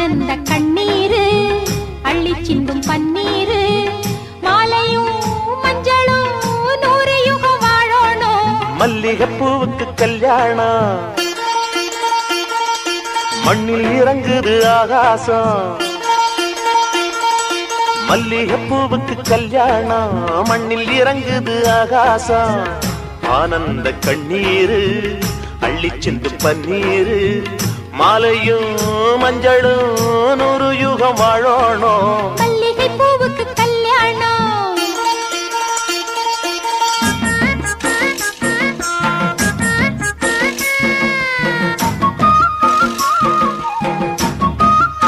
ஆனந்த கண்ணீரு அள்ளி சிந்தும் பன்னீரு மாலையும் மஞ்சளும் 100 யுகம் வாழணும். மல்லிகைப்பூவுக்கு கல்யாணம் மண்ணில் இறங்குது ஆகாசம். மல்லிகைப்பூவுக்கு கல்யாணம் மண்ணில் இறங்குது ஆகாசம். ஆனந்த கண்ணீரு அள்ளி சிந்து பன்னீரு மாலையும் மஞ்சளும் 100 யுகம் வாழணும்.